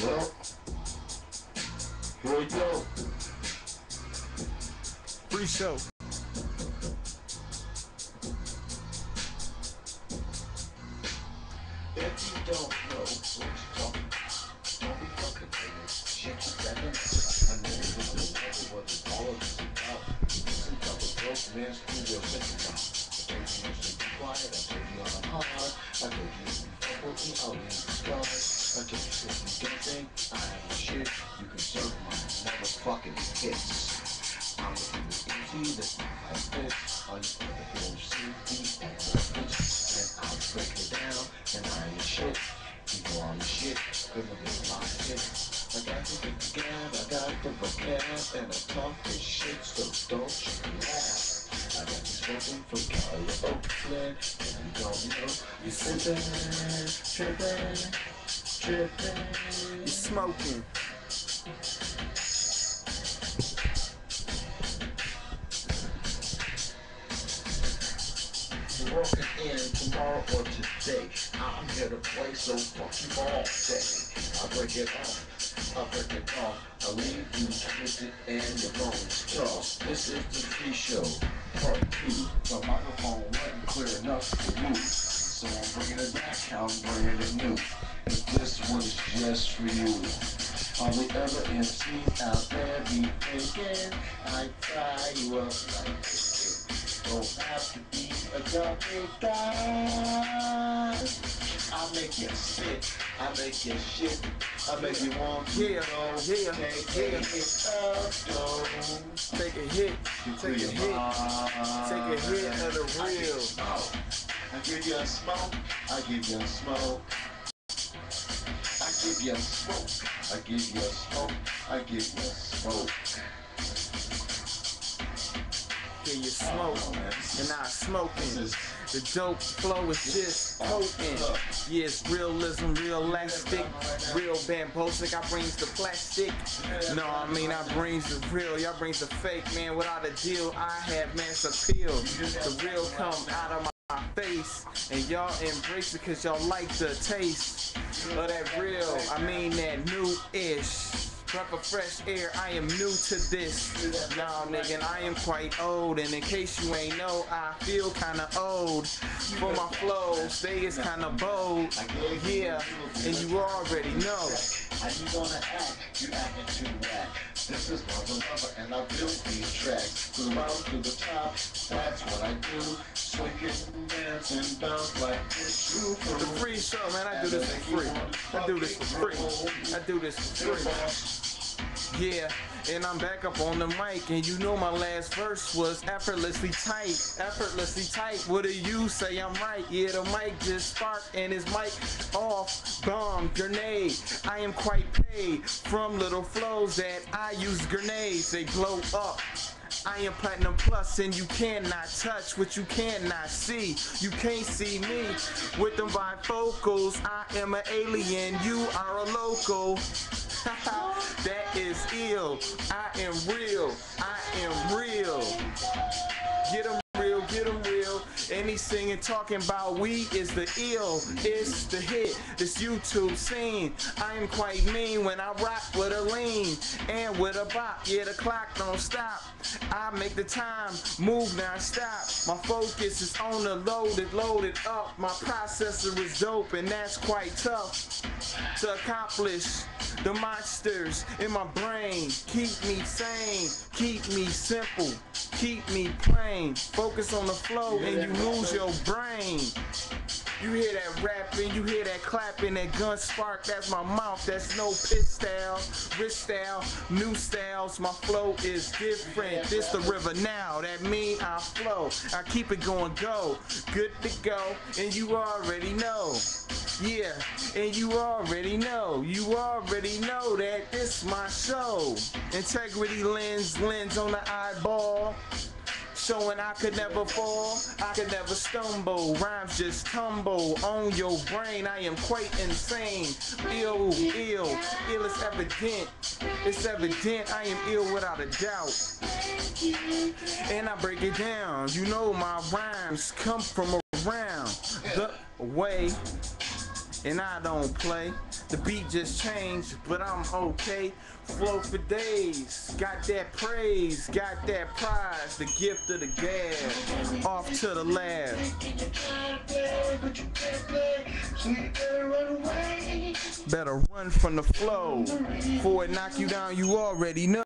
Well, here we go. Free show. If you don't know what you're talking about, don't be fucking with it. Shit, you better. I never know what it's all about. Some couple broke men who will think about. I told you to be quiet, I told you I'm hard. I told you to be fuck with me, I'll leave the scars. I told you if you don't think I am shit, you can serve my motherfucking hits. I'm looking easy, this is my bitch. All you motherfuckers see me and my bitch. And I'll break it down, and I ain't shit. You know I'm shit, cause I'm in my shit. I got to get together, I got the vocab, and I talk this shit, so don't you laugh. I got you smoking from Cali, Oakland, and you don't know, you sippin', trippin'. You smoking. You're walking in tomorrow or today. I'm here to play, so fuck you all day. I break it off, I break it off. I leave you twisted and your bones tossed. This is the free show, part 2. My microphone wasn't clear enough to move, so I'm bringing it back, I'm bringing it new. But this one's just for you. All the other MCs out there be thinking I fry you up like this. Don't have to be a gummy guy. I make you spit, I make you shit, I make you want to go. Take a hit of dough. Take a hit. Take a hit. Take a hit of the real. I give you a smoke, I give you a smoke. I give you a smoke, I give you a smoke, I give you a smoke. Hear you smoke, and I smoking. The dope flow is just potent. Yeah, it's realism, real elastic, real bamboosic. I brings the plastic. No, I mean I brings the real. Y'all brings the fake, man. Without a deal, I have mass appeal. The real come out of my face, and y'all embrace it cause y'all like the taste of that real. I mean that new-ish. Breath of fresh air, I am new to this. Nah, nigga, I am quite old. And in case you ain't know, I feel kinda old. For my flow, stay is kinda bold. Yeah, and you already know. How you gonna act? You acting too whack. This is my lover, and I built these tracks. To the bottom, to the top, that's what I do. Swing it and dance and bounce like this. The free show, man, I do this for free. I do this for free. I do this for free. Yeah, and I'm back up on the mic, and you know my last verse was effortlessly tight. Effortlessly tight, what do you say? I'm right. Yeah, the mic just sparked, and his mic off. Bomb, grenade. I am quite paid from little flows that I use grenades. They blow up. I am platinum plus, and you cannot touch what you cannot see. You can't see me with them bifocals. I am an alien, you are a local. That is ill. I am real. I am real. Get 'em real, get 'em real. And he's singing, talking about we is the ill. It's the hit, this YouTube scene. I am quite mean when I rock with a lean and with a bop. Yeah, the clock don't stop. I make the time move non-stop. My focus is on the loaded up. My processor is dope, and that's quite tough to accomplish. The monsters in my brain keep me sane, keep me simple, keep me plain. Focus on the flow and you lose your brain. You hear that rapping, you hear that clapping, that gun spark, that's my mouth, that's no piss style, wrist style, new styles, my flow is different, this the river now, that mean I flow, I keep it going, go, good to go, and you already know. Yeah, and you already know that this my show. Integrity lens on the eyeball. Showing I could never fall, I could never stumble. Rhymes just tumble on your brain. I am quite insane. Ill is evident. It's evident I am ill without a doubt. And I break it down. You know my rhymes come from around the way. And I don't play. The beat just changed, but I'm okay. Flow for days, got that praise, got that prize, the gift of the gab. Off to the lab. Better run from the flow. Before it knock you down, you already know.